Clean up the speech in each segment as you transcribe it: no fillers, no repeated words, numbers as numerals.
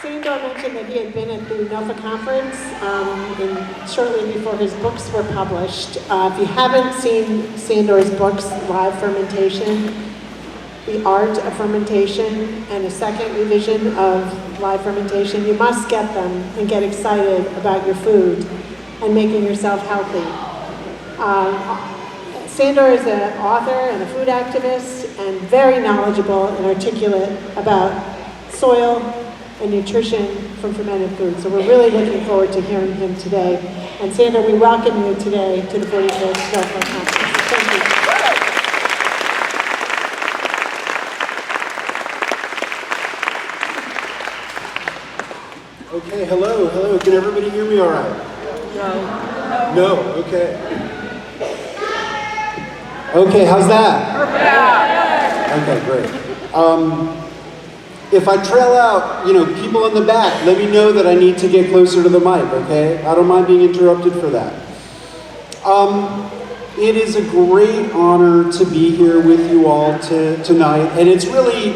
Sandor mentioned that he had been at the NOFA conference shortly before his books were published. If you haven't seen Sandor's books, Wild Fermentation, The Art of Fermentation, and a second revision of Wild Fermentation, you must get them and get excited about your food and making yourself healthy. Sandor is an author and a food activist and very knowledgeable and articulate about soil and nutrition from fermented foods. So we're really looking forward to hearing him today. And Sandor, we welcome you today to the 45th NOFA Conference. Thank you. Okay, hello. Can everybody hear me all right? No. No, okay. Okay, how's that? Okay, great. If I trail out, people in the back, let me know that I need to get closer to the mic, okay? I don't mind being interrupted for that. It is a great honor to be here with you all tonight, and it's really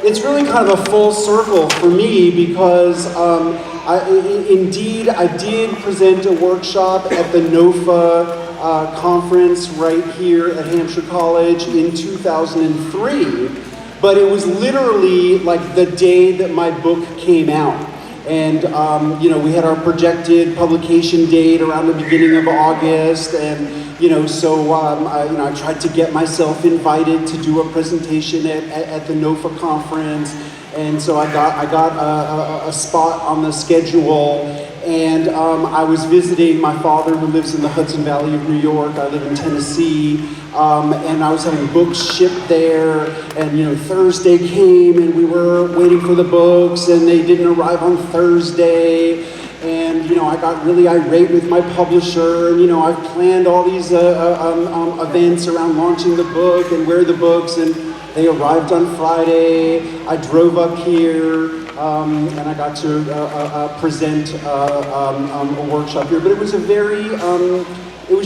kind of a full circle for me because I did present a workshop at the NOFA conference right here at Hampshire College in 2003, but it was literally like the day that my book came out. And we had our projected publication date around the beginning of August, and I tried to get myself invited to do a presentation at the NOFA conference, and so I got a spot on the schedule, and I was visiting my father who lives in the Hudson Valley of New York. I live in Tennessee, and I was having books shipped there, and Thursday came and we were waiting for the books and they didn't arrive on Thursday, and I got really irate with my publisher, and I've planned all these events around launching the book and where the books, and they arrived on Friday. I drove up here and I got to present a workshop here, but it was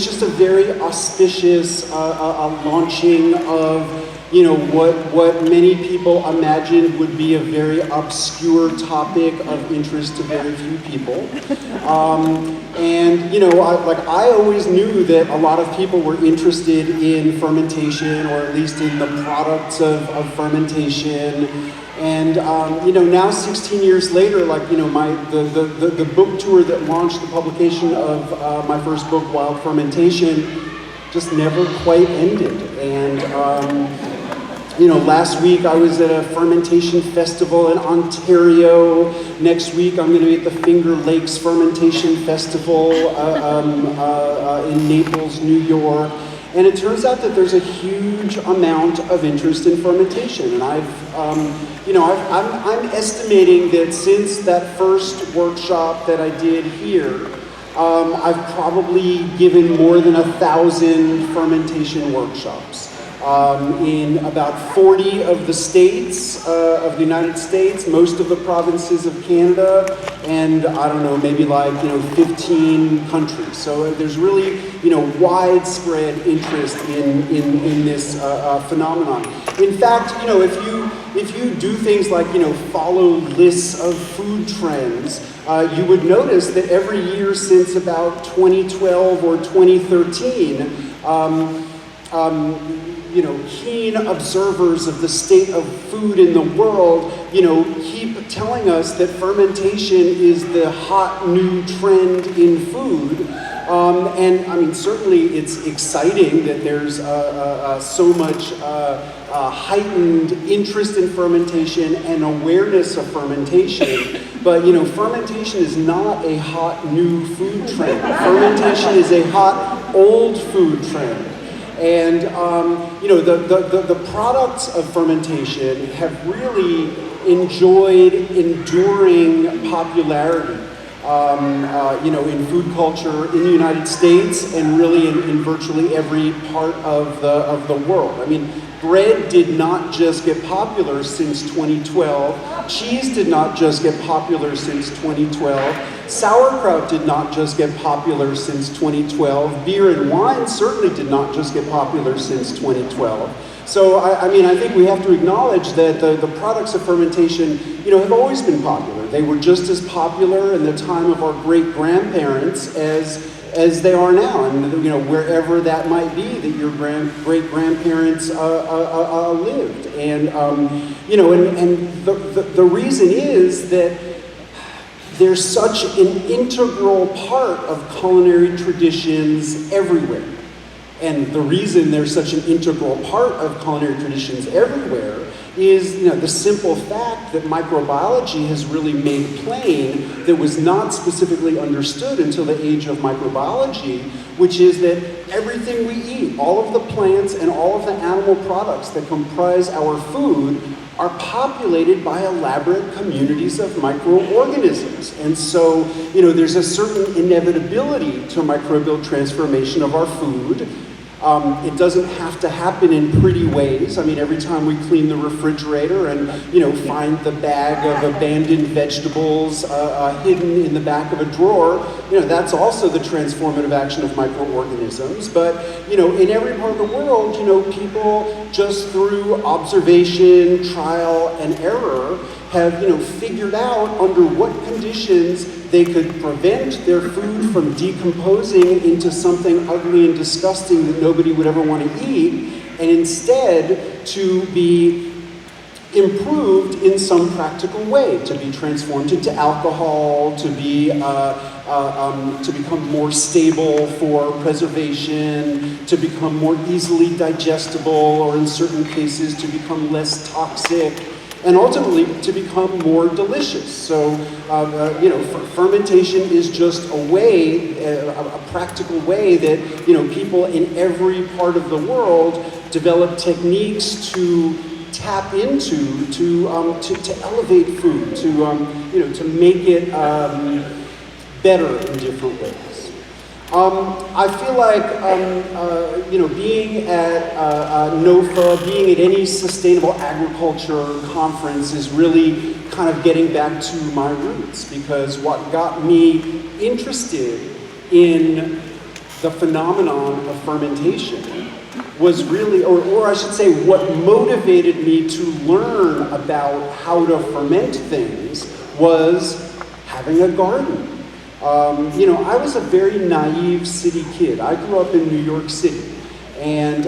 just a very auspicious launching of what many people imagined would be a very obscure topic of interest to very few people. I always knew that a lot of people were interested in fermentation, or at least in the products of fermentation. And now 16 years later, the book tour that launched the publication of my first book, Wild Fermentation, just never quite ended. And last week I was at a fermentation festival in Ontario. Next week I'm going to be at the Finger Lakes Fermentation Festival in Naples, New York. And it turns out that there's a huge amount of interest in fermentation. And I'm estimating that since that first workshop that I did here, I've probably given more than 1,000 fermentation workshops in about 40 of the states of the United States, most of the provinces of Canada, and I don't know, maybe 15 countries. So there's really widespread interest in this phenomenon. In fact, if you do things like follow lists of food trends, you would notice that every year since about 2012 or 2013, keen observers of the state of food in the world, keep telling us that fermentation is the hot new trend in food. And I mean, certainly it's exciting that there's so much heightened interest in fermentation and awareness of fermentation. But fermentation is not a hot new food trend. Fermentation is a hot old food trend. And the products of fermentation have really enjoyed enduring popularity. In food culture in the United States and really in virtually every part of the world. I mean, bread did not just get popular since 2012. Cheese did not just get popular since 2012. Sauerkraut did not just get popular since 2012. Beer and wine certainly did not just get popular since 2012. So, I think we have to acknowledge that the products of fermentation, have always been popular. They were just as popular in the time of our great-grandparents as they are now, and you know, wherever that might be that your great-grandparents lived. And you know, and the reason is that they're such an integral part of culinary traditions everywhere. And the reason they're such an integral part of culinary traditions everywhere is, you know, the simple fact that microbiology has really made plain that was not specifically understood until the age of microbiology, which is that everything we eat, all of the plants and all of the animal products that comprise our food are populated by elaborate communities of microorganisms. And so, you know, there's a certain inevitability to microbial transformation of our food. It doesn't have to happen in pretty ways. I mean, every time we clean the refrigerator and, you know, find the bag of abandoned vegetables hidden in the back of a drawer, you know, that's also the transformative action of microorganisms. But, you know, in every part of the world, you know, people just through observation, trial, and error have, you know, figured out under what conditions they could prevent their food from decomposing into something ugly and disgusting that nobody would ever want to eat, and instead to be improved in some practical way, to be transformed into alcohol, to be to become more stable for preservation, to become more easily digestible, or in certain cases to become less toxic, and ultimately to become more delicious. So, you know, fermentation is just a way, a practical way that, you know, people in every part of the world develop techniques to tap into, to elevate food, to you know, to make it better in different ways. I feel like, you know, being at NOFA, being at any sustainable agriculture conference is really kind of getting back to my roots, because what got me interested in the phenomenon of fermentation was really, or I should say, what motivated me to learn about how to ferment things was having a garden. You know, I was a very naive city kid. I grew up in New York City, and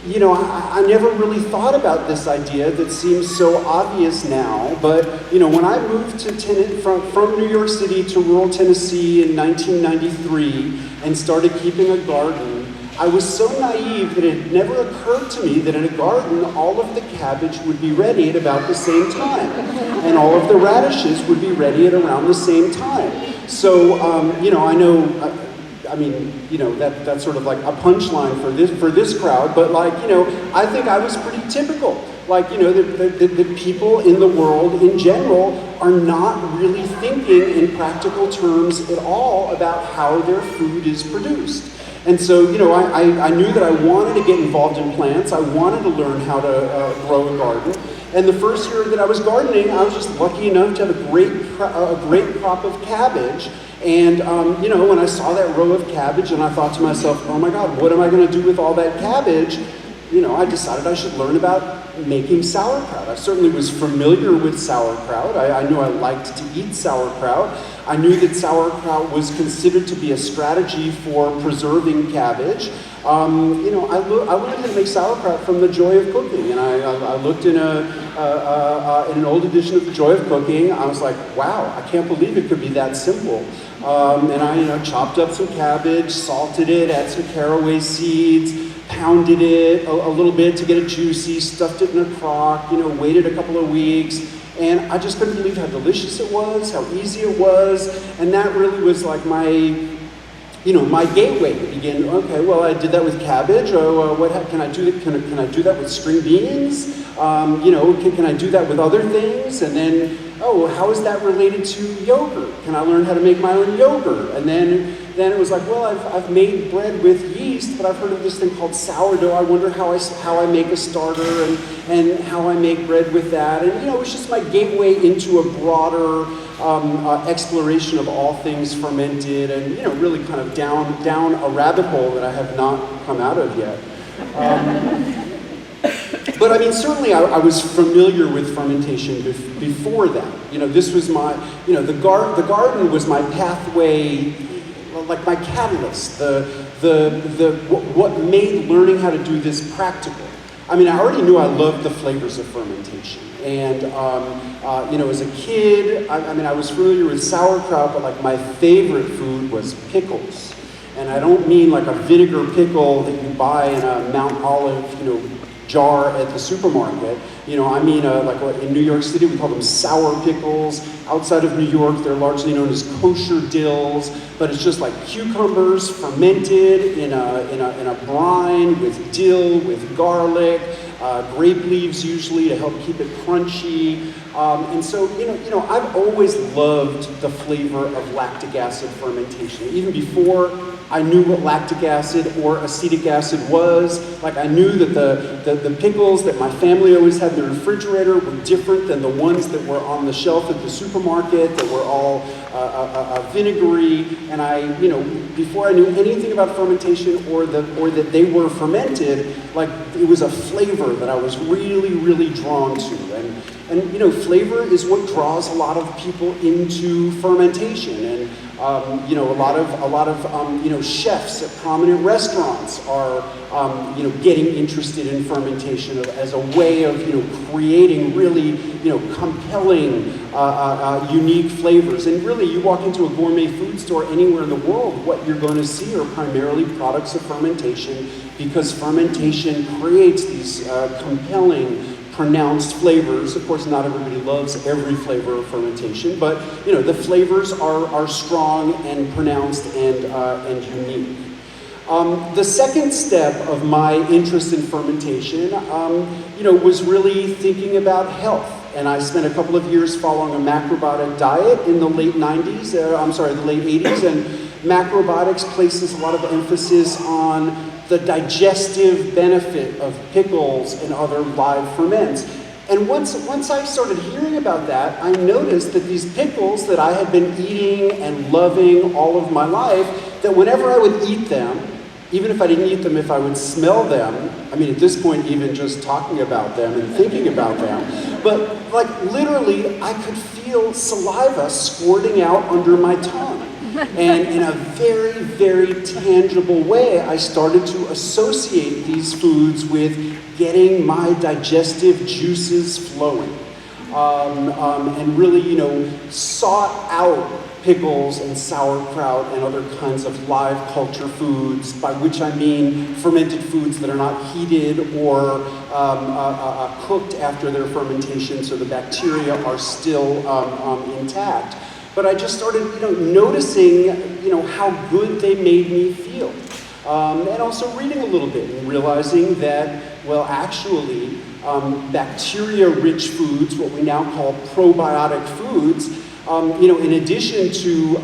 you know, I never really thought about this idea that seems so obvious now. But you know, when I moved from New York City to rural Tennessee in 1993 and started keeping a garden, I was so naive that it never occurred to me that in a garden, all of the cabbage would be ready at about the same time, and all of the radishes would be ready at around the same time. So, you know, I know, I mean, you know, that's sort of like a punchline for this crowd, but like, you know, I think I was pretty typical. Like, you know, the people in the world in general are not really thinking in practical terms at all about how their food is produced. And so, you know, I knew that I wanted to get involved in plants. I wanted to learn how to grow a garden. And the first year that I was gardening, I was just lucky enough to have a great crop of cabbage. And, you know, when I saw that row of cabbage and I thought to myself, oh my God, what am I going to do with all that cabbage? You know, I decided I should learn about making sauerkraut. I certainly was familiar with sauerkraut. I knew I liked to eat sauerkraut. I knew that sauerkraut was considered to be a strategy for preserving cabbage. You know, I learned how to make sauerkraut from The Joy of Cooking, and I looked in an old edition of The Joy of Cooking. I was like, wow, I can't believe it could be that simple. And I, you know, chopped up some cabbage, salted it, added some caraway seeds, pounded it a little bit to get it juicy, stuffed it in a crock, you know, waited a couple of weeks, and I just couldn't believe how delicious it was, how easy it was, and that really was like my, you know, my gateway to begin. Okay, well, I did that with cabbage. Can I do that? Can I do that with string beans? You know, can I do that with other things? And then, oh, well, how is that related to yogurt? Can I learn how to make my own yogurt? And then it was like, well, I've made bread with yeast, but I've heard of this thing called sourdough. I wonder how I make a starter and how I make bread with that. And, you know, it was just my gateway into a broader exploration of all things fermented, and, you know, really kind of down a rabbit hole that I have not come out of yet. But I mean, certainly I was familiar with fermentation before that. You know, this was my, you know, the garden was my pathway, like my catalyst, what made learning how to do this practical. I mean, I already knew I loved the flavors of fermentation. And, you know, as a kid, I mean, I was familiar with sauerkraut, but like my favorite food was pickles. And I don't mean like a vinegar pickle that you buy in a Mount Olive, you know, jar at the supermarket. You know, I mean, like in New York City, we call them sour pickles. Outside of New York, they're largely known as kosher dills, but it's just like cucumbers fermented in a brine with dill, with garlic, grape leaves usually to help keep it crunchy. And so, you know, I've always loved the flavor of lactic acid fermentation. Even before I knew what lactic acid or acetic acid was, like I knew that the pickles that my family always had in the refrigerator were different than the ones that were on the shelf at the supermarket that were all vinegary. And I, you know, before I knew anything about fermentation or that they were fermented, like it was a flavor that I was really, really drawn to. And you know, flavor is what draws a lot of people into fermentation. And you know, a lot of you know, chefs at prominent restaurants are you know, getting interested in fermentation as a way of, you know, creating really, you know, compelling, unique flavors. And really, you walk into a gourmet food store anywhere in the world, what you're going to see are primarily products of fermentation, because fermentation creates these compelling, pronounced flavors. Of course, not everybody loves every flavor of fermentation, but you know, the flavors are strong and pronounced and unique. The second step of my interest in fermentation, you know, was really thinking about health. And I spent a couple of years following a macrobiotic diet in the late 90s, the late 80s, and macrobiotics places a lot of emphasis on the digestive benefit of pickles and other live ferments. And once I started hearing about that, I noticed that these pickles that I had been eating and loving all of my life, that whenever I would eat them, even if I didn't eat them, if I would smell them, I mean, at this point, even just talking about them and thinking about them, but like literally, I could feel saliva squirting out under my tongue. And in a very, very tangible way, I started to associate these foods with getting my digestive juices flowing. And really, you know, sought out pickles and sauerkraut and other kinds of live culture foods, by which I mean fermented foods that are not heated or cooked after their fermentation, so the bacteria are still intact. But I just started, you know, noticing, you know, how good they made me feel. And also reading a little bit and realizing that, well, actually, bacteria-rich foods, what we now call probiotic foods, you know, in addition to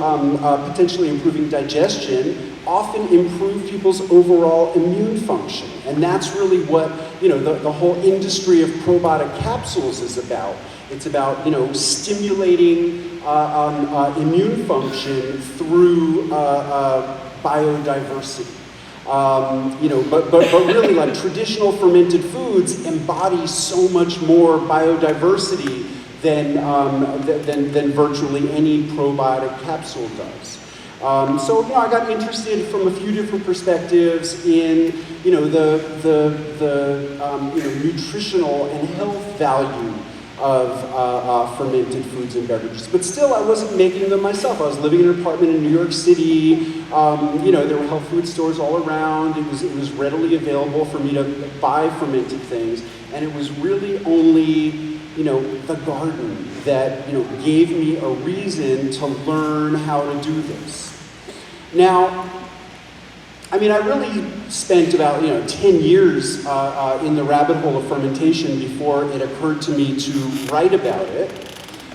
potentially improving digestion, often improve people's overall immune function. And that's really what, you know, the whole industry of probiotic capsules is about. It's about, you know, stimulating immune function through biodiversity. You know, but really, like traditional fermented foods embody so much more biodiversity than virtually any probiotic capsule does. So, you know, I got interested from a few different perspectives in, you know, the you know, nutritional and health value of fermented foods and beverages. But still, I wasn't making them myself. I was living in an apartment in New York City. You know, there were health food stores all around. It was readily available for me to buy fermented things. And it was really only, you know, the garden that, you know, gave me a reason to learn how to do this. Now, I mean, I really spent about, you know, 10 years in the rabbit hole of fermentation before it occurred to me to write about it.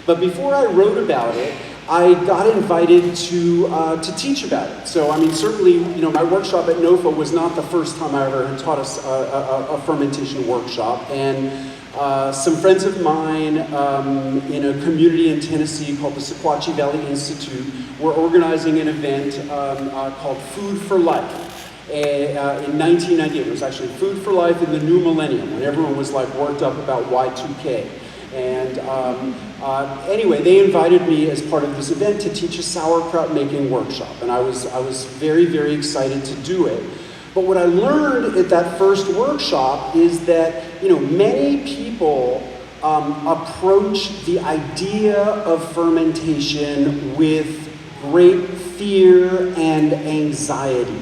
But before I wrote about it, I got invited to teach about it. So, I mean, certainly, you know, my workshop at NOFA was not the first time I ever had taught a fermentation workshop. And some friends of mine in a community in Tennessee called the Sequatchie Valley Institute were organizing an event called Food for Life. in 1998. It was actually Food for Life in the New Millennium, when everyone was like worked up about Y2K. And anyway, they invited me as part of this event to teach a sauerkraut making workshop, and I was very, very excited to do it. But what I learned at that first workshop is that, you know, many people approach the idea of fermentation with great fear and anxiety.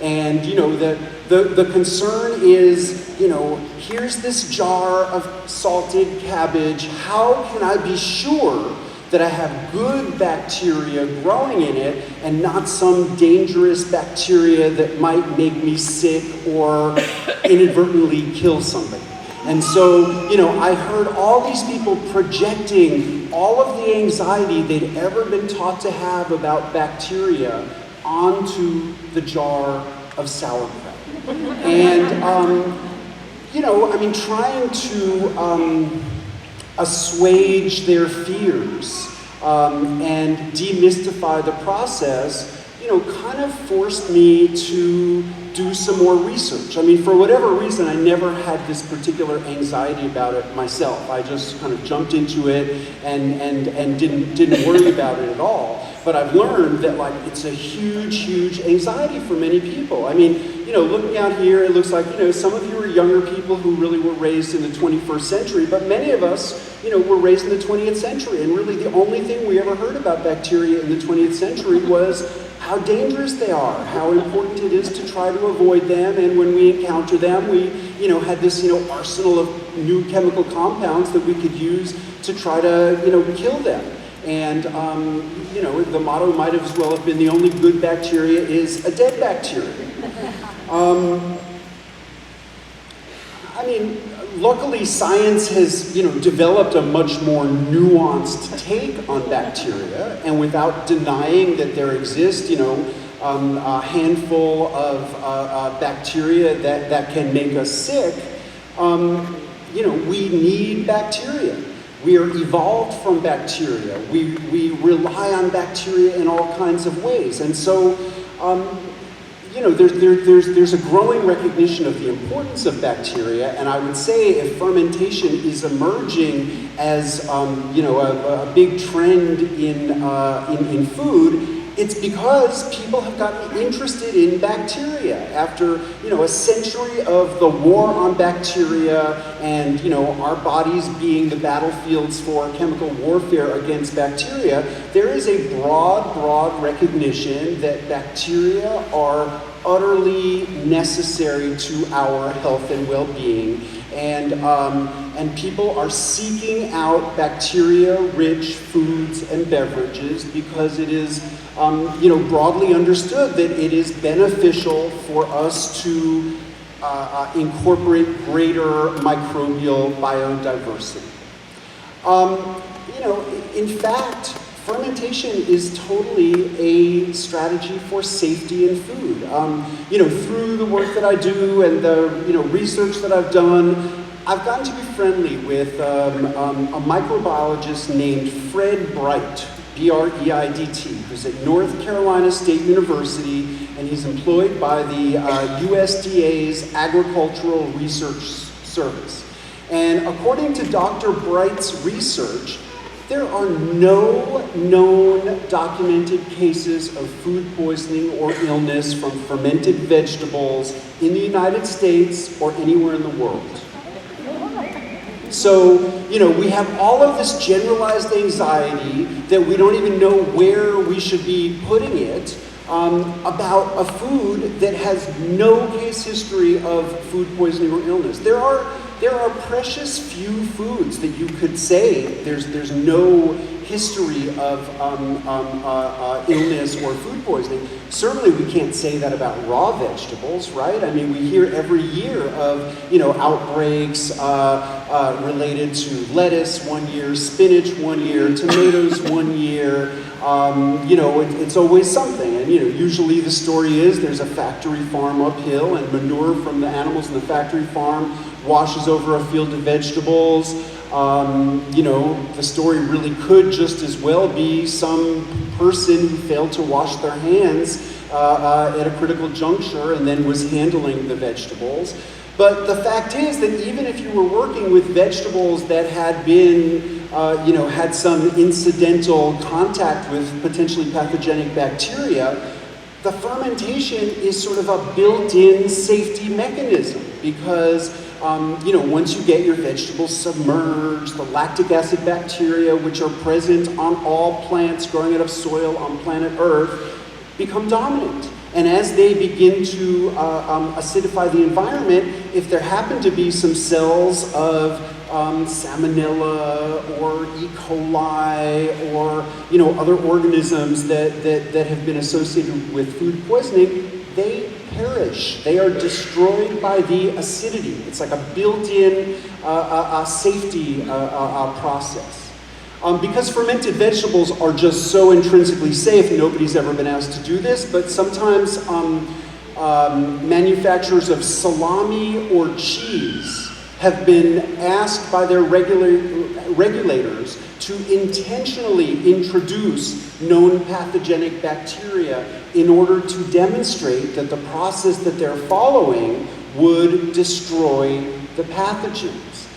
And, you know, the concern is, you know, here's this jar of salted cabbage. How can I be sure that I have good bacteria growing in it and not some dangerous bacteria that might make me sick or inadvertently kill somebody? And so, you know, I heard all these people projecting all of the anxiety they'd ever been taught to have about bacteria onto the jar of sauerkraut. And, you know, I mean, trying to assuage their fears and demystify the process, you know, kind of forced me to do some more research. I mean, for whatever reason, I never had this particular anxiety about it myself. I just kind of jumped into it and didn't worry about it at all. But I've learned that, like, it's a huge, huge anxiety for many people. I mean, you know, looking out here, it looks like, you know, some of you are younger people who really were raised in the 21st century, but many of us, you know, were raised in the 20th century, and really the only thing we ever heard about bacteria in the 20th century was how dangerous they are, how important it is to try to avoid them, and when we encounter them, we, you know, had this, you know, arsenal of new chemical compounds that we could use to try to, you know, kill them. And, you know, the motto might as well have been the only good bacteria is a dead bacteria. I mean, luckily science has, you know, developed a much more nuanced take on bacteria, and without denying that there exist, you know, a handful of bacteria that can make us sick, you know, we need bacteria. We are evolved from bacteria. We rely on bacteria in all kinds of ways. And so, you know, there's a growing recognition of the importance of bacteria, and I would say if fermentation is emerging as, you know, a big trend in food, it's because people have gotten interested in bacteria after, you know, a century of the war on bacteria and, you know, our bodies being the battlefields for chemical warfare against bacteria. There is a broad recognition that bacteria are utterly necessary to our health and well-being, and people are seeking out bacteria-rich foods and beverages because it is, you know, broadly understood that it is beneficial for us to incorporate greater microbial biodiversity. You know, in fact, fermentation is totally a strategy for safety in food. You know, through the work that I do and the, you know, research that I've done, I've gotten to be friendly with a microbiologist named Fred Bright, B-R-E-I-D-T, who's at North Carolina State University, and he's employed by the USDA's Agricultural Research Service. And according to Dr. Bright's research, there are no known documented cases of food poisoning or illness from fermented vegetables in the United States or anywhere in the world. So, you know, we have all of this generalized anxiety that we don't even know where we should be putting it about a food that has no case history of food poisoning or illness. There are precious few foods that you could say there's no history of illness or food poisoning. Certainly we can't say that about raw vegetables, right? I mean, we hear every year of, you know, outbreaks related to lettuce one year, spinach one year, tomatoes one year. You know, it's always something. And, you know, usually the story is there's a factory farm uphill and manure from the animals in the factory farm washes over a field of vegetables. You know, the story really could just as well be some person who failed to wash their hands at a critical juncture and then was handling the vegetables. But the fact is that even if you were working with vegetables that had been, had some incidental contact with potentially pathogenic bacteria, the fermentation is sort of a built-in safety mechanism because, once you get your vegetables submerged, the lactic acid bacteria, which are present on all plants growing out of soil on planet Earth, become dominant. And as they begin to acidify the environment, if there happen to be some cells of salmonella or E. coli or other organisms that have been associated with food poisoning, they perish. They are destroyed by the acidity. It's like a built-in safety process. Because fermented vegetables are just so intrinsically safe, nobody's ever been asked to do this, but sometimes manufacturers of salami or cheese have been asked by their regulators to intentionally introduce known pathogenic bacteria in order to demonstrate that the process that they're following would destroy the pathogens.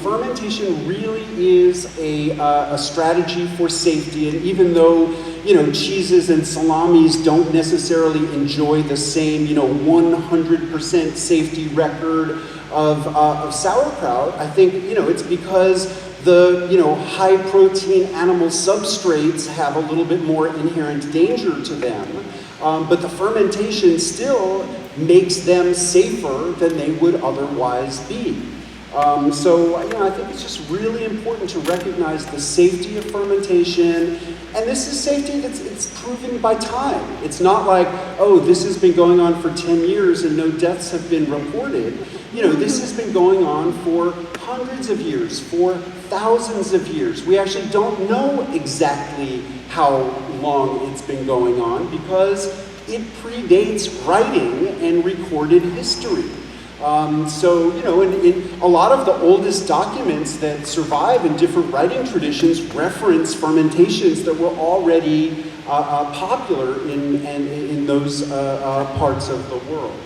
Fermentation really is a strategy for safety, and even though cheeses and salamis don't necessarily enjoy the same 100% safety record of sauerkraut, I think it's because the high protein animal substrates have a little bit more inherent danger to them, but the fermentation still makes them safer than they would otherwise be. I think it's just really important to recognize the safety of fermentation, and this is safety it's proven by time. It's not like, oh, this has been going on for 10 years and no deaths have been reported. This has been going on for hundreds of years, for thousands of years. We actually don't know exactly how long it's been going on because it predates writing and recorded history. In a lot of the oldest documents that survive in different writing traditions reference fermentations that were already popular in those parts of the world.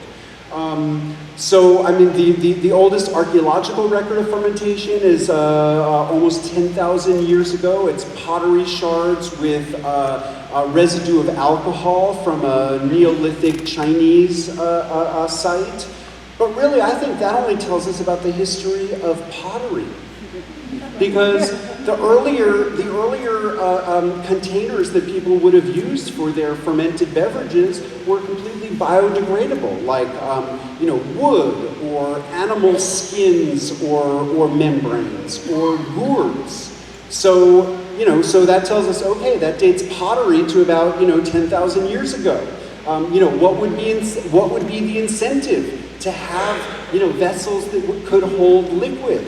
The oldest archaeological record of fermentation is almost 10,000 years ago. It's pottery shards with a residue of alcohol from a Neolithic Chinese site. But really, I think that only tells us about the history of pottery. Because the earlier containers that people would have used for their fermented beverages were completely biodegradable, like wood or animal skins or membranes or gourds. So that tells us, okay, that dates pottery to about 10,000 years ago. What would be the incentive to have vessels that could hold liquid?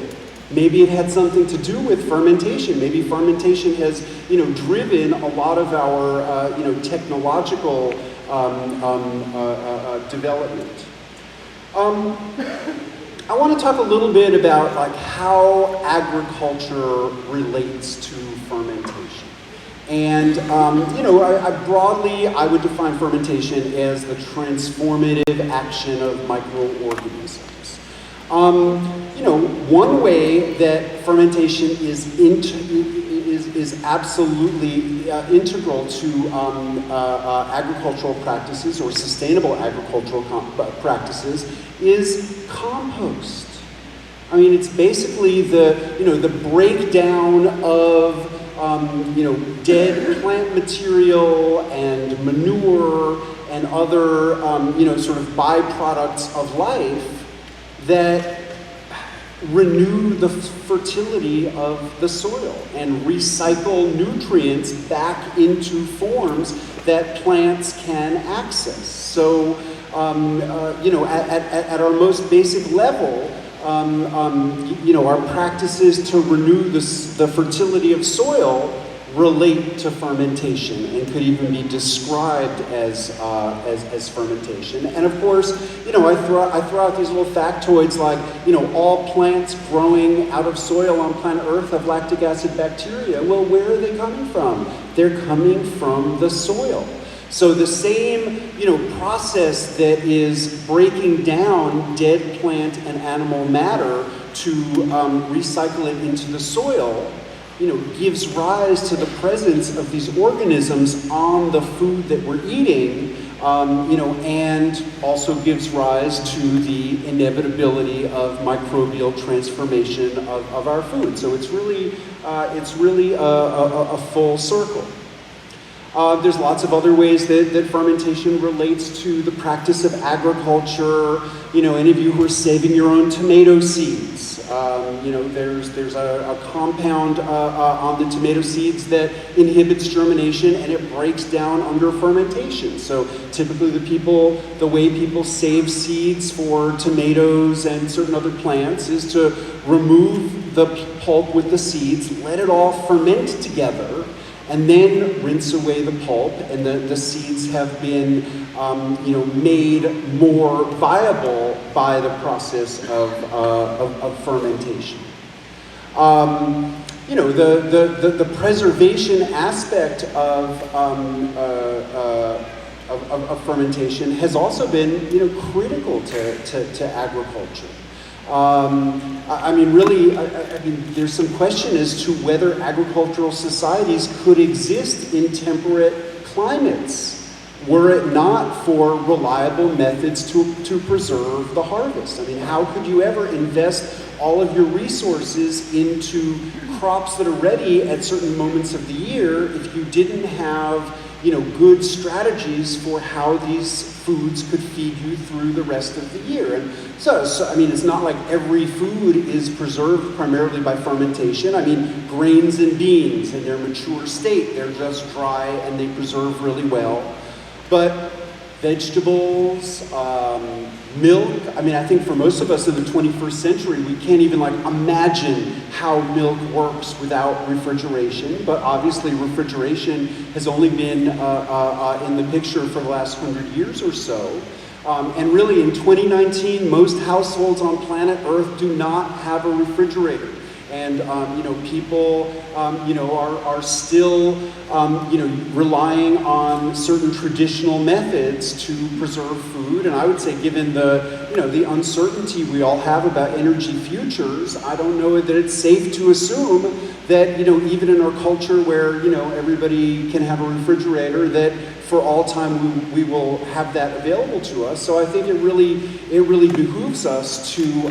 Maybe it had something to do with fermentation. Maybe fermentation has driven a lot of our technological development. I want to talk a little bit about how agriculture relates to fermentation. And broadly, I would define fermentation as the transformative action of microorganisms. One way that fermentation is absolutely integral to agricultural practices or sustainable agricultural practices is compost. I mean, it's basically the breakdown of dead plant material and manure and other sort of byproducts of life that renew the fertility of the soil and recycle nutrients back into forms that plants can access. So, at our most basic level, our practices to renew the fertility of soil relate to fermentation and could even be described as fermentation. And of course, I throw out these little factoids like, all plants growing out of soil on planet Earth have lactic acid bacteria. Well, where are they coming from? They're coming from the soil. So the same, process that is breaking down dead plant and animal matter to recycle it into the soil, gives rise to the presence of these organisms on the food that we're eating, and also gives rise to the inevitability of microbial transformation of our food. So it's really a full circle. There's lots of other ways that fermentation relates to the practice of agriculture. Any of you who are saving your own tomato seeds, there's a compound on the tomato seeds that inhibits germination and it breaks down under fermentation. So typically the way people save seeds for tomatoes and certain other plants is to remove the pulp with the seeds, let it all ferment together, and then rinse away the pulp, and the seeds have been, made more viable by the process of fermentation. The preservation aspect of fermentation has also been, critical to agriculture. There's some question as to whether agricultural societies could exist in temperate climates were it not for reliable methods to preserve the harvest. How could you ever invest all of your resources into crops that are ready at certain moments of the year if you didn't have, good strategies for how these foods could feed you through the rest of the year? And so it's not like every food is preserved primarily by fermentation. Grains and beans in their mature state, they're just dry and they preserve really well. But vegetables, milk, I think for most of us in the 21st century, we can't even imagine how milk works without refrigeration. But obviously refrigeration has only been in the picture for the last 100 years or so. And really in 2019, most households on planet Earth do not have a refrigerator. And people are still relying on certain traditional methods to preserve food. And I would say, given the uncertainty we all have about energy futures, I don't know that it's safe to assume that even in our culture where everybody can have a refrigerator, that for all time we will have that available to us. So I think it really behooves us to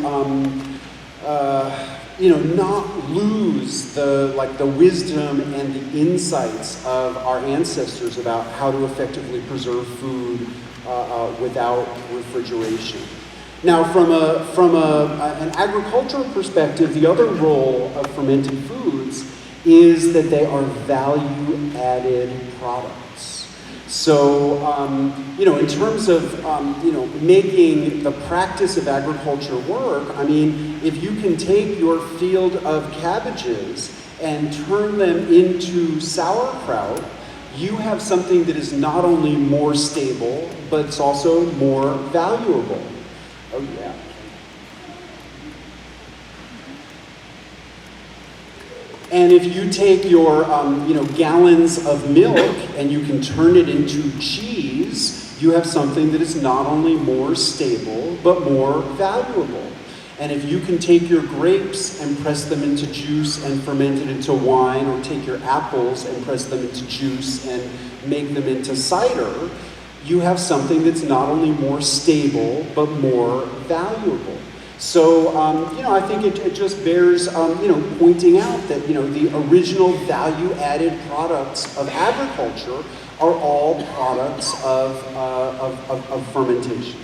not lose the wisdom and the insights of our ancestors about how to effectively preserve food without refrigeration. Now, from an agricultural perspective, the other role of fermented foods is that they are value-added products. So, in terms of, making the practice of agriculture work, if you can take your field of cabbages and turn them into sauerkraut, you have something that is not only more stable, but it's also more valuable. Oh, yeah. And if you take your, gallons of milk and you can turn it into cheese, you have something that is not only more stable, but more valuable. And if you can take your grapes and press them into juice and ferment it into wine, or take your apples and press them into juice and make them into cider, you have something that's not only more stable, but more valuable. So, I think it just bears, pointing out that, the original value-added products of agriculture are all products of fermentation.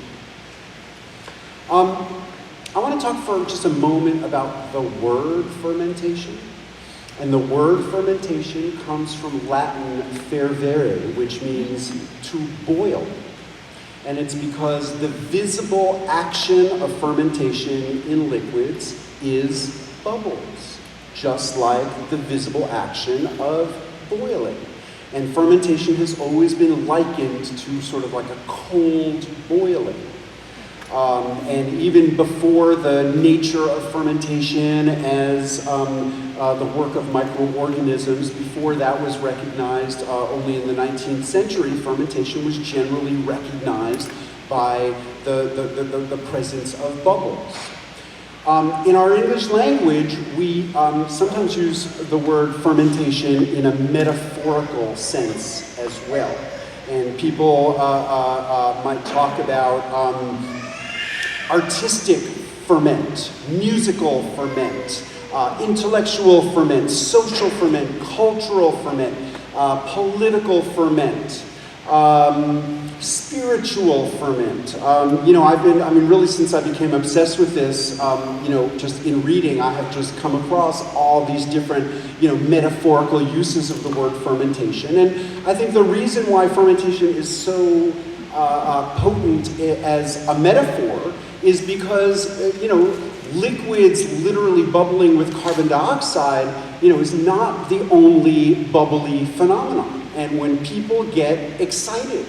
I want to talk for just a moment about the word fermentation. And the word fermentation comes from Latin fervere, which means to boil. And it's because the visible action of fermentation in liquids is bubbles, just like the visible action of boiling. And fermentation has always been likened to sort of like a cold boiling. And even before the nature of fermentation as the work of microorganisms. Before that was recognized only in the 19th century, fermentation was generally recognized by the presence of bubbles. In our English language, we sometimes use the word fermentation in a metaphorical sense as well. And people might talk about artistic ferment, musical ferment, intellectual ferment, social ferment, cultural ferment, political ferment, spiritual ferment. Really since I became obsessed with this, just in reading, I have just come across all these different, metaphorical uses of the word fermentation. And I think the reason why fermentation is so potent as a metaphor is because, liquids literally bubbling with carbon dioxide, is not the only bubbly phenomenon. And when people get excited,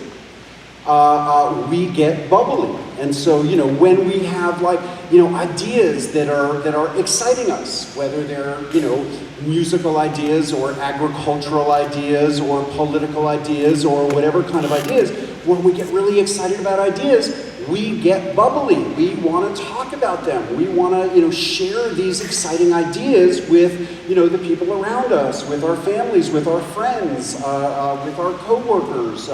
we get bubbly. And so, when we have ideas that are exciting us, whether they're, musical ideas or agricultural ideas or political ideas or whatever kind of ideas, when we get really excited about ideas, we get bubbly. We want to talk about them. We want to, share these exciting ideas with, the people around us, with our families, with our friends, with our coworkers,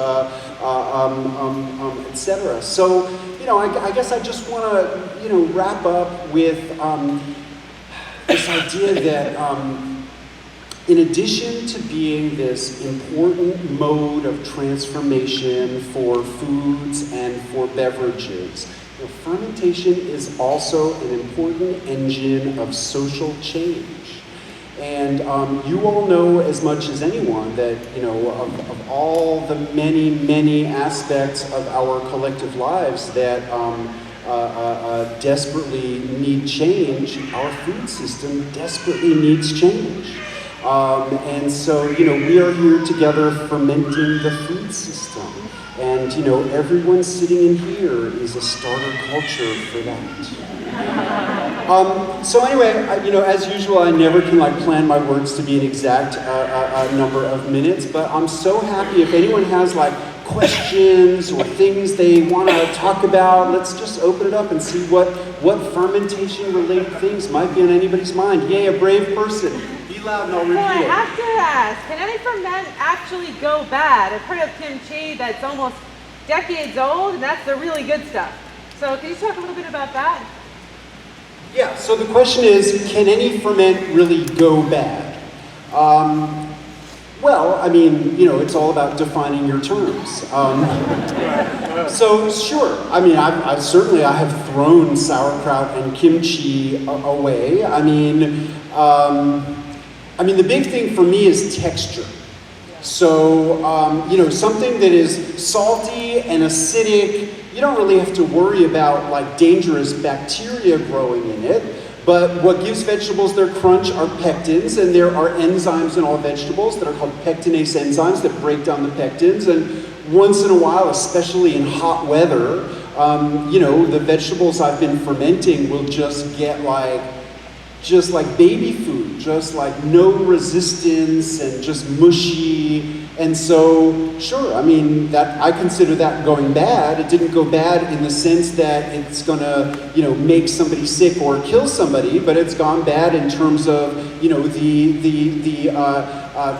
etc. So, I guess I just want to, wrap up with this idea that in addition to being this important mode of transformation for foods and for beverages, fermentation is also an important engine of social change. And you all know as much as anyone that, of all the many, many aspects of our collective lives that desperately need change, our food system desperately needs change. And so, we are here together fermenting the food system. And, everyone sitting in here is a starter culture for that. So anyway, as usual, I never can plan my words to be an exact number of minutes, but I'm so happy if anyone has questions or things they want to talk about. Let's just open it up and see what fermentation-related things might be on anybody's mind. Yay, a brave person. Be loud and I'll repeat it. I have to ask, can any ferment actually go bad? I've heard of kimchi that's almost decades old, and that's the really good stuff. So can you talk a little bit about that? Yeah, so the question is, can any ferment really go bad? Well, it's all about defining your terms. So sure, I have thrown sauerkraut and kimchi away. The big thing for me is texture. So, something that is salty and acidic, you don't really have to worry about dangerous bacteria growing in it. But what gives vegetables their crunch are pectins, and there are enzymes in all vegetables that are called pectinase enzymes that break down the pectins. And once in a while, especially in hot weather, the vegetables I've been fermenting will just get just like baby food, just no resistance and just mushy. And so, sure, that I consider that going bad. It didn't go bad in the sense that it's gonna, make somebody sick or kill somebody, but it's gone bad in terms of, the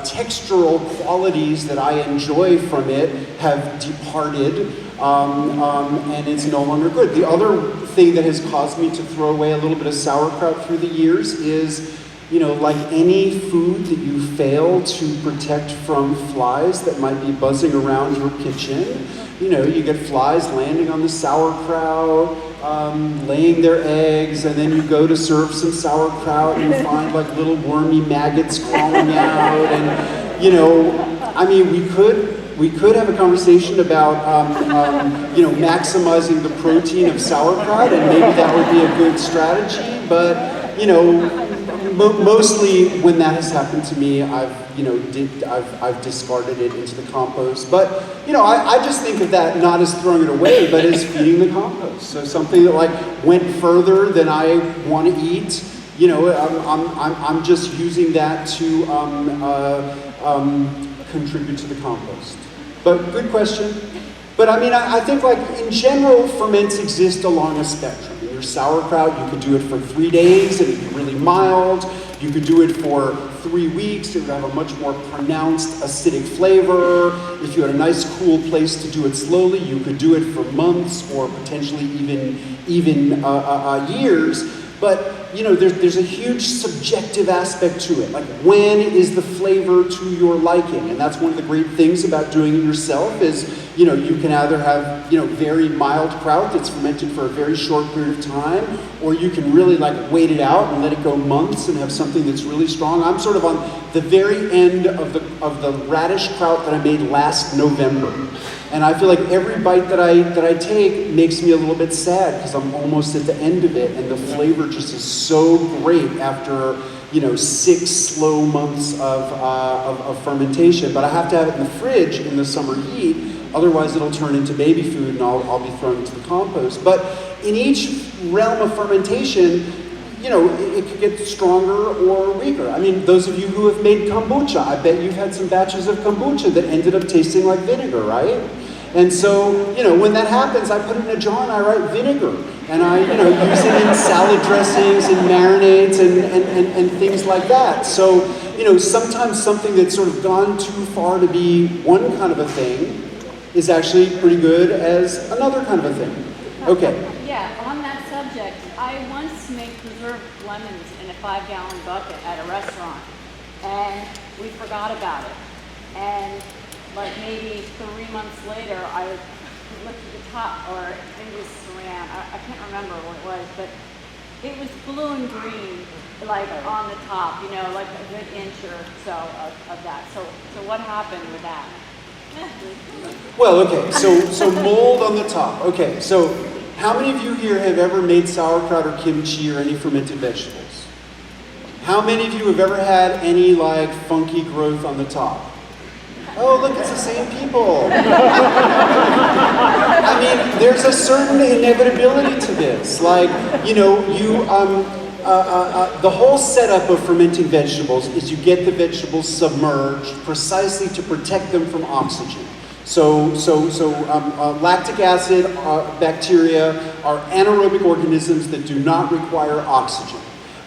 textural qualities that I enjoy from it have departed, and it's no longer good. The other thing that has caused me to throw away a little bit of sauerkraut through the years is, like any food that you fail to protect from flies that might be buzzing around your kitchen, you get flies landing on the sauerkraut, laying their eggs, and then you go to serve some sauerkraut and you find little wormy maggots crawling out, and we could have a conversation about maximizing the protein of sauerkraut, and maybe that would be a good strategy, but mostly when that has happened to me, I've discarded it into the compost. But I just think of that not as throwing it away, but as feeding the compost. So something that went further than I want to eat, you know, I'm just using that to contribute to the compost. But good question. But I mean, I think like in general, ferments exist along a spectrum. In your sauerkraut, you could do it for 3 days and it'd be really mild. You could do it for 3 weeks, it would have a much more pronounced acidic flavor. If you had a nice cool place to do it slowly, you could do it for months or potentially even years. But you know, there's a huge subjective aspect to it. Like, when is the flavor to your liking? And that's one of the great things about doing it yourself is, you know, you can either have, you know, very mild kraut that's fermented for a very short period of time, or you can really like wait it out and let it go months and have something that's really strong. I'm sort of on the very end of the radish kraut that I made last November. And I feel like every bite that I take makes me a little bit sad because I'm almost at the end of it, and the flavor just is so great after, you know, 6 slow months of fermentation. But I have to have it in the fridge in the summer heat, otherwise it'll turn into baby food and I'll be thrown into the compost. But in each realm of fermentation, you know, it could get stronger or weaker. I mean, those of you who have made kombucha, I bet you've had some batches of kombucha that ended up tasting like vinegar, right? And so, you know, when that happens, I put it in a jar and I write vinegar. And I, you know, use it in salad dressings and marinades and things like that. So, you know, sometimes something that's sort of gone too far to be one kind of a thing is actually pretty good as another kind of a thing. Okay. Yeah, on that subject, I once made preserved lemons in a 5-gallon bucket at a restaurant, and we forgot about it. And like maybe 3 months later, I looked at the top, or it was saran, I can't remember what it was, but it was blue and green, like on the top, you know, like a good inch or so of that. So what happened with that? Well, okay, so mold on the top. Okay, so how many of you here have ever made sauerkraut or kimchi or any fermented vegetables? How many of you have ever had any like funky growth on the top? Oh, look, it's the same people. I mean, there's a certain inevitability to this. Like, you know, the whole setup of fermenting vegetables is you get the vegetables submerged precisely to protect them from oxygen. So lactic acid bacteria are anaerobic organisms that do not require oxygen.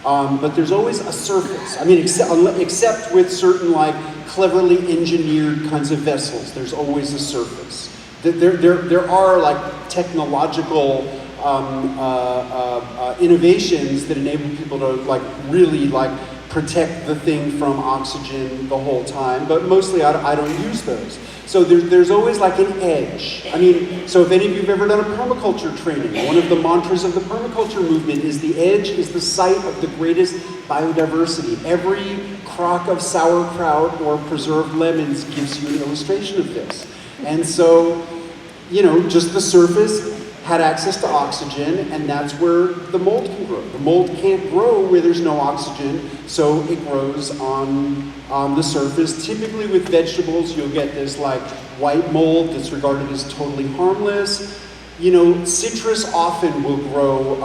But there's always a surface. I mean, except with certain like cleverly engineered kinds of vessels, there's always a surface. There are like technological innovations that enable people to like really like protect the thing from oxygen the whole time, but mostly I don't use those. So there's always like an edge. I mean, so if any of you have ever done a permaculture training, one of the mantras of the permaculture movement is the edge is the site of the greatest biodiversity. Every crock of sauerkraut or preserved lemons gives you an illustration of this. And so, you know, just the surface had access to oxygen, and that's where the mold can grow. The mold can't grow where there's no oxygen, so it grows on the surface. Typically with vegetables, you'll get this like white mold that's regarded as totally harmless. You know, citrus often will grow,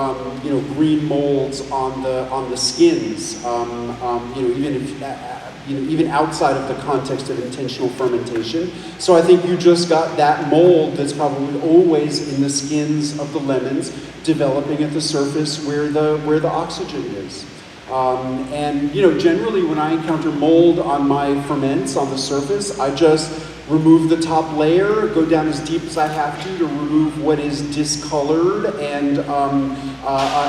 you know, green molds on the skins. You know, even if even outside of the context of intentional fermentation. So I think you just got that mold that's probably always in the skins of the lemons, developing at the surface where the oxygen is. And you know, generally when I encounter mold on my ferments on the surface, I just remove the top layer, go down as deep as I have to remove what is discolored and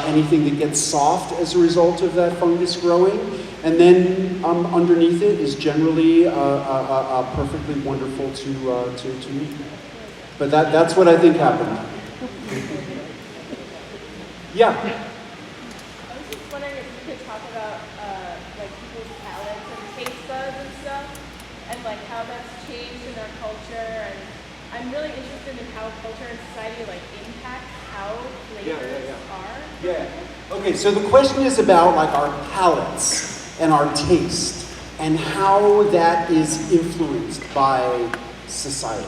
anything that gets soft as a result of that fungus growing. And then underneath it is generally perfectly wonderful to eat. But that's what I think happened. Yeah. I was just wondering if you could talk about like people's palates and taste buds and stuff, and like how that's changed in our culture. And I'm really interested in how culture and society like impacts how flavors are. Yeah. Okay, so the question is about like our palates and our taste and how that is influenced by society.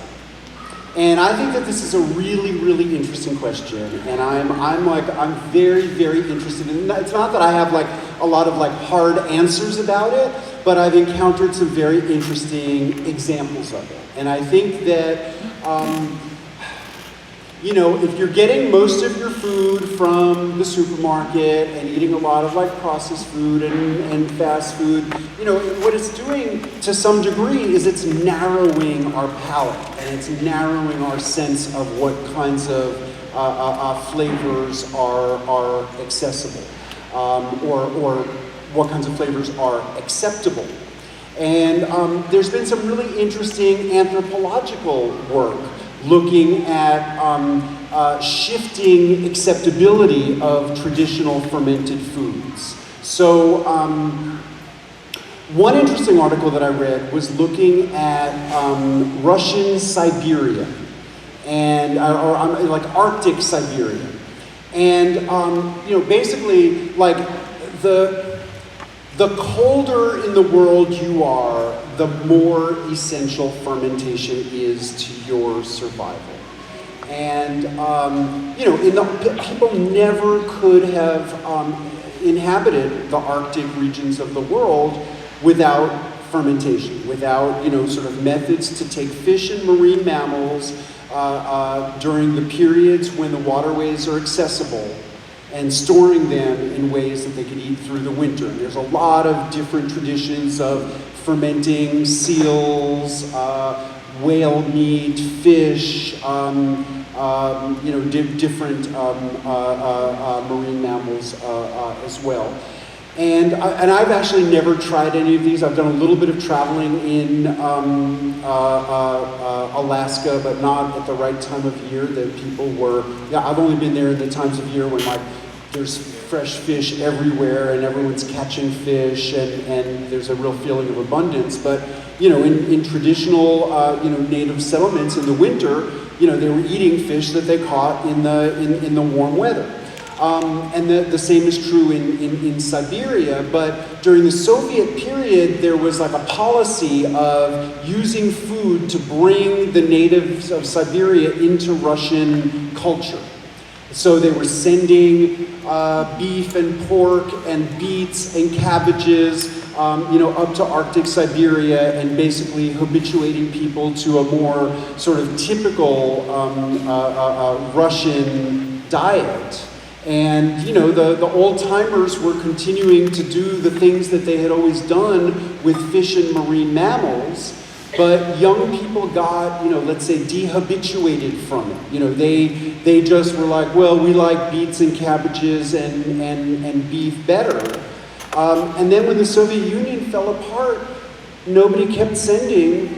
And I think that this is a really, really interesting question, and I'm very, very interested in it. It's not that I have like a lot of like hard answers about it, but I've encountered some very interesting examples of it. And I think that, you know, if you're getting most of your food from the supermarket and eating a lot of like processed food and fast food, you know, what it's doing to some degree is it's narrowing our palate and it's narrowing our sense of what kinds of flavors are accessible or what kinds of flavors are acceptable. And there's been some really interesting anthropological work looking at shifting acceptability of traditional fermented foods. So one interesting article that I read was looking at Russian Siberia, and or like Arctic Siberia. And you know, basically like the colder in the world you are, the more essential fermentation is to your survival. And you know, people never could have inhabited the Arctic regions of the world without fermentation, without, you know, sort of methods to take fish and marine mammals during the periods when the waterways are accessible and storing them in ways that they could eat through the winter. And there's a lot of different traditions of fermenting seals, whale meat, fish, you know, different marine mammals as well. And I've actually never tried any of these. I've done a little bit of traveling in Alaska, but not at the right time of year that people were. Yeah, I've only been there in the times of year when like there's fresh fish everywhere and everyone's catching fish and there's a real feeling of abundance. But you know, in traditional you know, native settlements in the winter, you know, they were eating fish that they caught in the warm weather. And the same is true in Siberia, but during the Soviet period, there was like a policy of using food to bring the natives of Siberia into Russian culture. So they were sending beef and pork and beets and cabbages, you know, up to Arctic Siberia and basically habituating people to a more sort of typical Russian diet. And, you know, the old-timers were continuing to do the things that they had always done with fish and marine mammals, but young people got, you know, let's say dehabituated from it. You know, they just were like, well, we like beets and cabbages and beef better. And then when the Soviet Union fell apart, nobody kept sending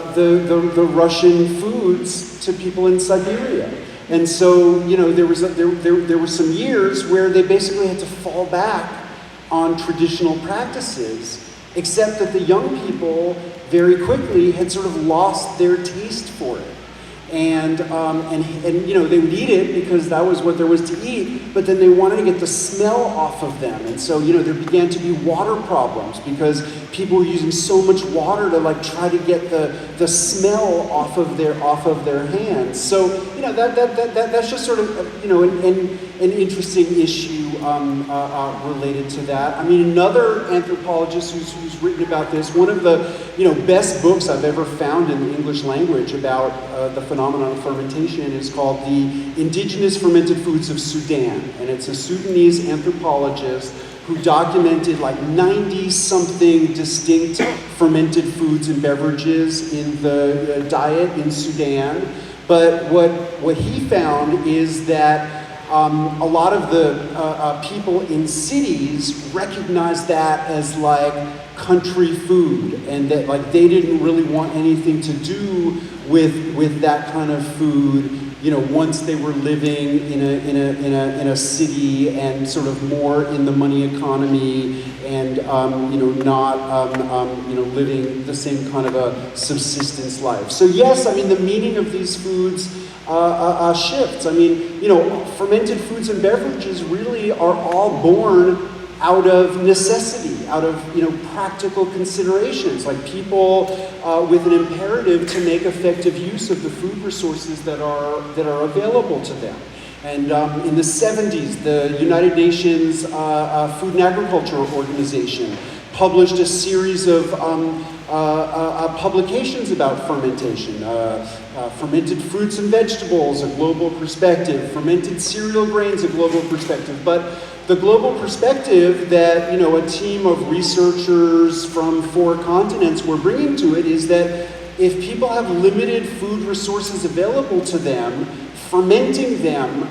the Russian foods to people in Siberia. And so, you know, there were some years where they basically had to fall back on traditional practices, except that the young people very quickly had sort of lost their taste for it. And you know, they would eat it because that was what there was to eat, but then they wanted to get the smell off of them. And so, you know, there began to be water problems because people were using so much water to like try to get the smell off of their hands. So, you know, that's just sort of, you know, an interesting issue related to that. I mean, another anthropologist who's written about this, one of the, you know, best books I've ever found in the English language about the phenomenon of fermentation is called The Indigenous Fermented Foods of Sudan. And it's a Sudanese anthropologist who documented like 90-something distinct fermented foods and beverages in the diet in Sudan. But what he found is that a lot of the people in cities recognize that as like country food, and that like they didn't really want anything to do with that kind of food, you know, once they were living in a city and sort of more in the money economy and you know, not you know, living the same kind of a subsistence life. So yes, I mean, the meaning of these foods shifts. I mean, you know, fermented foods and beverages really are all born out of necessity, out of practical considerations, like people with an imperative to make effective use of the food resources that are available to them. And in the 70s, the United Nations Food and Agriculture Organization published a series of publications about fermentation. Fermented fruits and vegetables, a global perspective. Fermented cereal grains, a global perspective. But the global perspective that a team of researchers from 4 continents were bringing to it is that if people have limited food resources available to them, fermenting them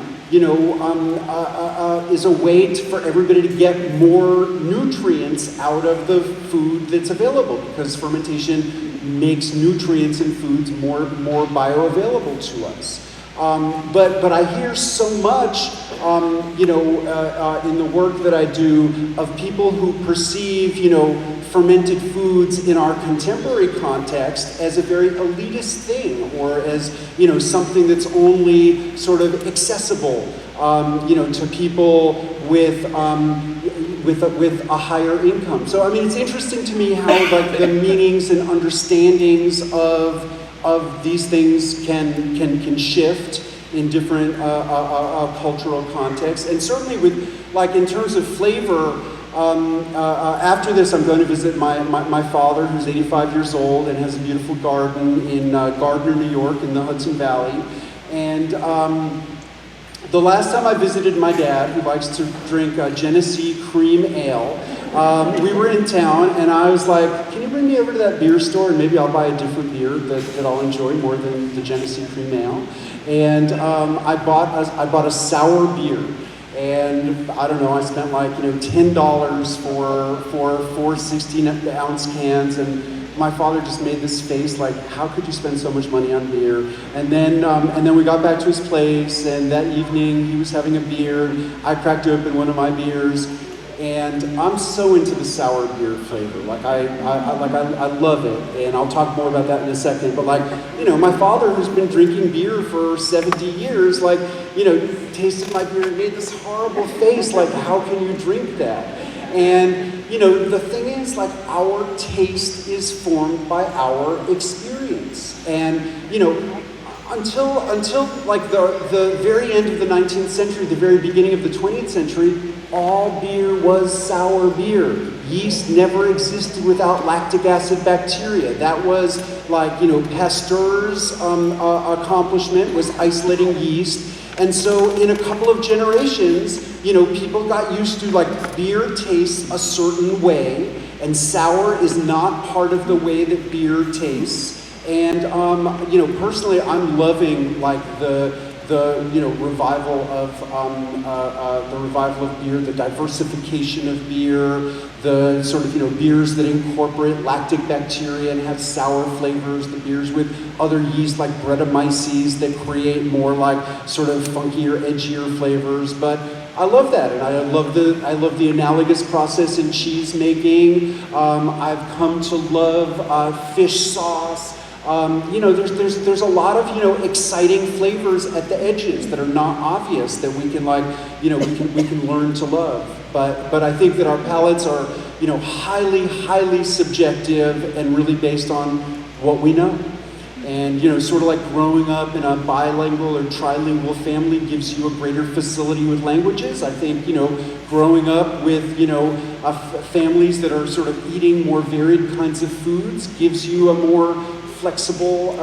is a way for everybody to get more nutrients out of the food that's available, because fermentation makes nutrients in foods more bioavailable to us. But I hear so much, in the work that I do, of people who perceive, fermented foods in our contemporary context as a very elitist thing, or as, something that's only sort of accessible, to people with a higher income. So, I mean, it's interesting to me how, like, the meanings and understandings of these things can shift in different cultural contexts. And certainly with, like, in terms of flavor, after this I'm going to visit my father, who's 85 years old and has a beautiful garden in Gardner, New York, in the Hudson Valley. And the last time I visited my dad, who likes to drink Genesee Cream Ale, we were in town, and I was like, can you bring me over to that beer store, and maybe I'll buy a different beer that I'll enjoy more than the Genesee Cream Ale. And I bought a sour beer. And I don't know, I spent like, $10 for 4 16-ounce cans, and my father just made this face like, how could you spend so much money on beer? And then we got back to his place, and that evening he was having a beer, and I cracked open one of my beers, and I'm so into the sour beer flavor. Like I love it, and I'll talk more about that in a second. But like, my father, who's been drinking beer for 70 years, like, tasted my beer and made this horrible face, like, how can you drink that? And the thing is, like, our taste is formed by our experience, and until like the very end of the 19th century, the very beginning of the 20th century, all beer was sour beer. Yeast never existed without lactic acid bacteria. That was like, Pasteur's accomplishment was isolating yeast. And so in a couple of generations, people got used to, like, beer tastes a certain way, and sour is not part of the way that beer tastes. And, personally, I'm loving, like, the revival of beer, the diversification of beer, the sort of, beers that incorporate lactic bacteria and have sour flavors, the beers with other yeast like Brettanomyces that create more like sort of funkier, edgier flavors. But I love that, and I love the analogous process in cheese making. I've come to love fish sauce. There's a lot of, exciting flavors at the edges that are not obvious that we can, like, we can learn to love. But I think that our palates are, highly subjective and really based on what we know. And, sort of like growing up in a bilingual or trilingual family gives you a greater facility with languages. I think, growing up with, families that are sort of eating more varied kinds of foods gives you a more flexible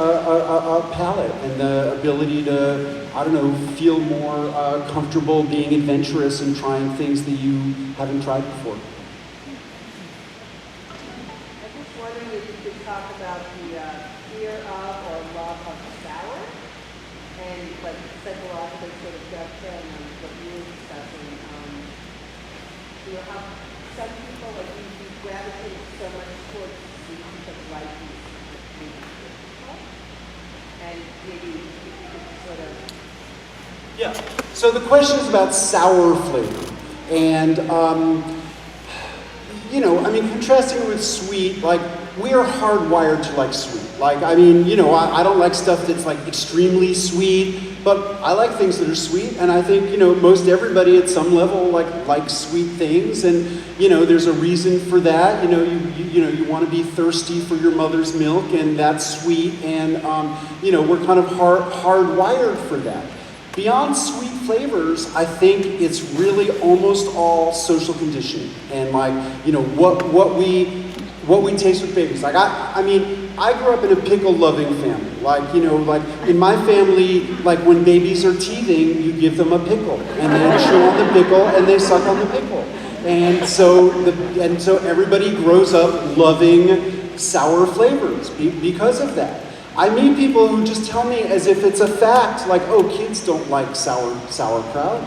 palate and the ability to, feel more comfortable being adventurous and trying things that you haven't tried before. I'm just wondering if you could talk about the fear of or love of sour, and like psychological sort of dovetail and what you were discussing. How some people, like, you gravitate so much towards sweet because life is difficult, and maybe if you could sort of. Yeah. So the question is about sour flavor, and contrasting it with sweet, like, we are hardwired to like sweet. Like, I mean, you know, I don't like stuff that's like extremely sweet, but I like things that are sweet, and I think, you know, most everybody at some level likes sweet things, and, you know, there's a reason for that. You know, you want to be thirsty for your mother's milk, and that's sweet, and, you know, we're kind of hardwired for that. Beyond sweet flavors, I think it's really almost all social conditioning, and like, you know, what we taste with babies. Like, I mean, I grew up in a pickle-loving family. Like, you know, like in my family, like when babies are teething, you give them a pickle, and they chew on the pickle, and they suck on the pickle. And so everybody grows up loving sour flavors because of that. I meet people who just tell me as if it's a fact, like, oh, kids don't like sauerkraut.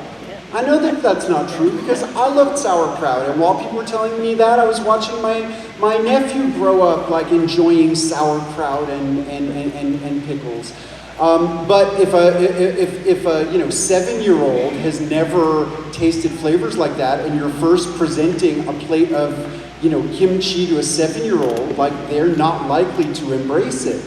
I know that that's not true because I loved sauerkraut, and while people were telling me that, I was watching my nephew grow up like enjoying sauerkraut and pickles. But if a you know 7-year-old has never tasted flavors like that, and you're first presenting a plate of, you know, kimchi to a 7-year-old, like, they're not likely to embrace it.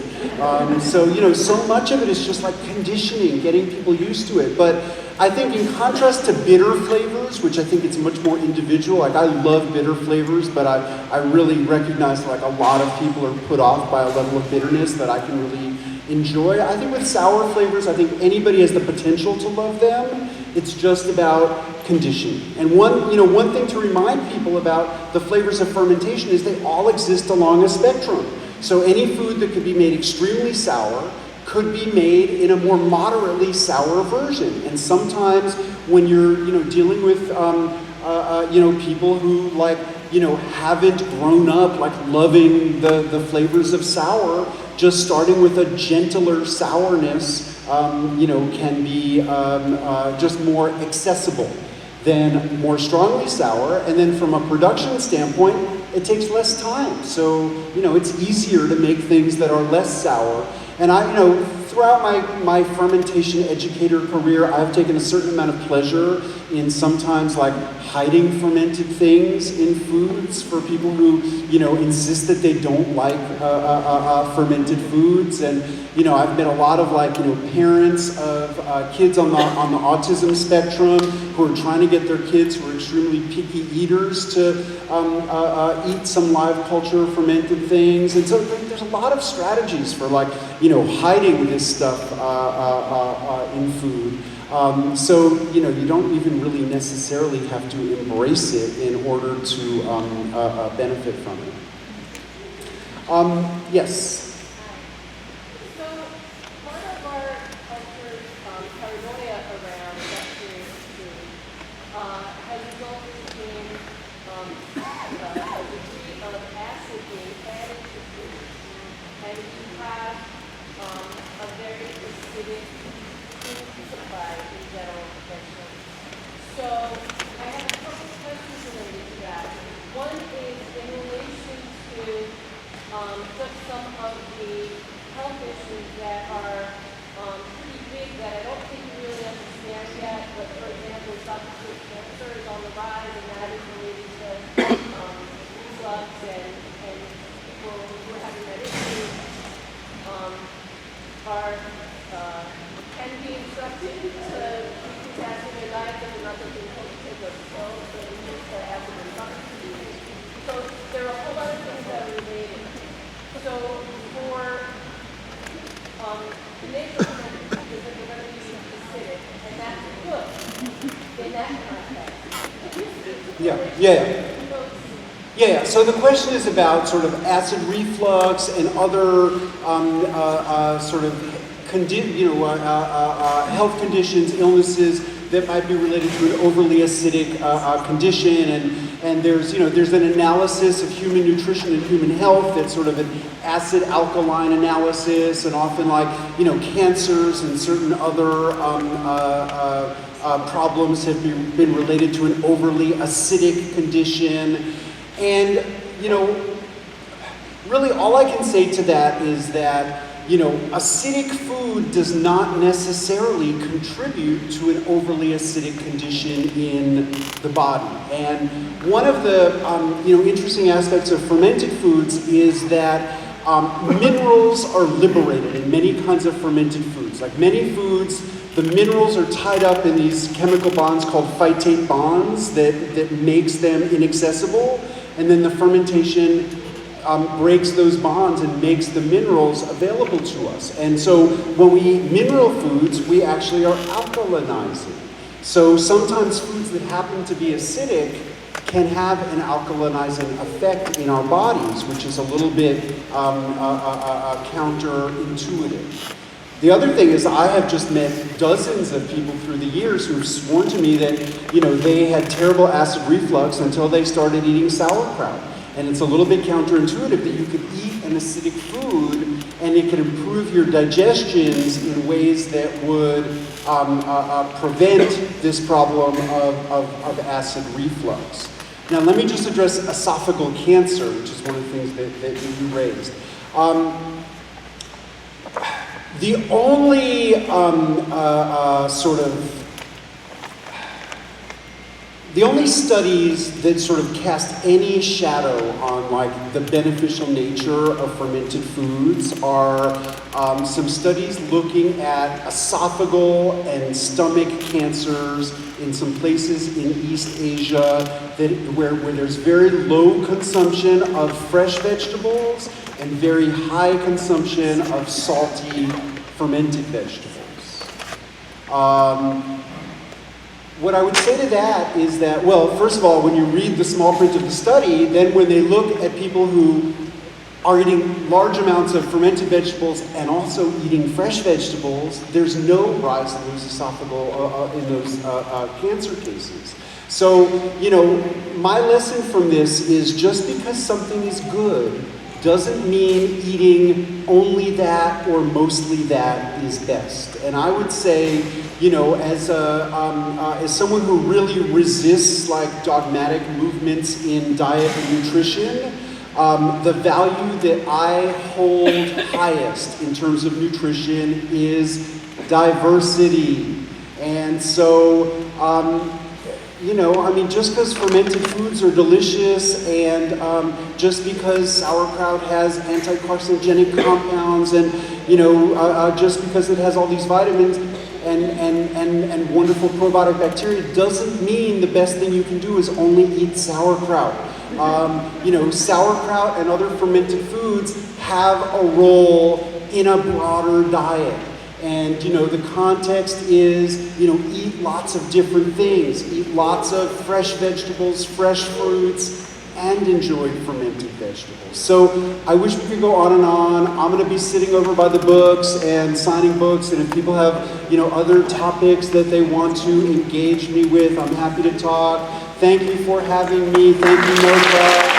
So, you know, so much of it is just like conditioning, getting people used to it. But I think in contrast to bitter flavors, which I think it's much more individual, like I love bitter flavors, but I really recognize like a lot of people are put off by a level of bitterness that I can really enjoy. I think with sour flavors, I think anybody has the potential to love them. It's just about conditioning. And one thing to remind people about the flavors of fermentation is they all exist along a spectrum. So any food that could be made extremely sour could be made in a more moderately sour version. And sometimes when you're, you know, dealing with, you know, people who like, you know, haven't grown up like loving the flavors of sour, just starting with a gentler sourness, you know, can be just more accessible than more strongly sour. And then from a production standpoint, it takes less time. So, you know, it's easier to make things that are less sour. And I, you know, throughout my fermentation educator career, I've taken a certain amount of pleasure in sometimes like hiding fermented things in foods for people who, you know, insist that they don't like fermented foods. And, you know, I've met a lot of like, you know, parents of kids on the autism spectrum who are trying to get their kids who are extremely picky eaters to eat some live culture fermented things. And so there's a lot of strategies for like, you know, hiding this stuff in food. So, you know, you don't even really necessarily have to embrace it in order to benefit from it. Yes? So, part of our culture's paranoia around bacterial food has resulted in a degree of acid being added to food. And you have a very acidic food supply in general profession. So, I have a couple of questions related to that. One is in relation to just some of the health issues that are pretty big that I don't think we really understand yet. But for example, esophageal cancer is on the rise, and that is related to reflux, and people who are having that issue can be instructed to decrease acid in their diet, but they're not going to take a pill, so they use the acid in substitute. So there are a whole lot of things that are related. So for the nature of fermented foods is that they're going to be acidic, and that's good in that context. Yeah. So the question is about sort of acid reflux and other sort of health conditions, illnesses that might be related to an overly acidic condition, and there's an analysis of human nutrition and human health that's sort of an acid alkaline analysis, and often like, you know, cancers and certain other problems have been related to an overly acidic condition. And, you know, really all I can say to that is that, you know, acidic food does not necessarily contribute to an overly acidic condition in the body. And one of the, you know, interesting aspects of fermented foods is that Minerals are liberated in many kinds of fermented foods. Like many foods, the minerals are tied up in these chemical bonds called phytate bonds that makes them inaccessible. And then the fermentation breaks those bonds and makes the minerals available to us. And so when we eat mineral foods, we actually are alkalinizing. So sometimes foods that happen to be acidic can have an alkalinizing effect in our bodies, which is a little bit counterintuitive. The other thing is I have just met dozens of people through the years who've sworn to me that, they had terrible acid reflux until they started eating sauerkraut. And it's a little bit counterintuitive that you could eat an acidic food and it could improve your digestions in ways that would prevent this problem of acid reflux. Now let me just address esophageal cancer, which is one of the things that you raised. The only the only studies that sort of cast any shadow on like the beneficial nature of fermented foods are some studies looking at esophageal and stomach cancers in some places in East Asia where there's very low consumption of fresh vegetables and very high consumption of salty fermented vegetables. What I would say to that is that, well, first of all, when you read the small print of the study, then when they look at people who are eating large amounts of fermented vegetables and also eating fresh vegetables, there's no rise in those esophageal, in those cancer cases. So, my lesson from this is just because something is good doesn't mean eating only that or mostly that is best. And I would say, as someone who really resists like dogmatic movements in diet and nutrition, the value that I hold highest in terms of nutrition is diversity. And so, just because fermented foods are delicious and just because sauerkraut has anti-carcinogenic compounds and, just because it has all these vitamins and wonderful probiotic bacteria doesn't mean the best thing you can do is only eat sauerkraut. Sauerkraut and other fermented foods have a role in a broader diet. And, the context is, eat lots of different things. Eat lots of fresh vegetables, fresh fruits, and enjoy fermented vegetables. So I wish we could go on and on. I'm going to be sitting over by the books and signing books. And if people have, other topics that they want to engage me with, I'm happy to talk. Thank you for having me. Thank you, NOFA.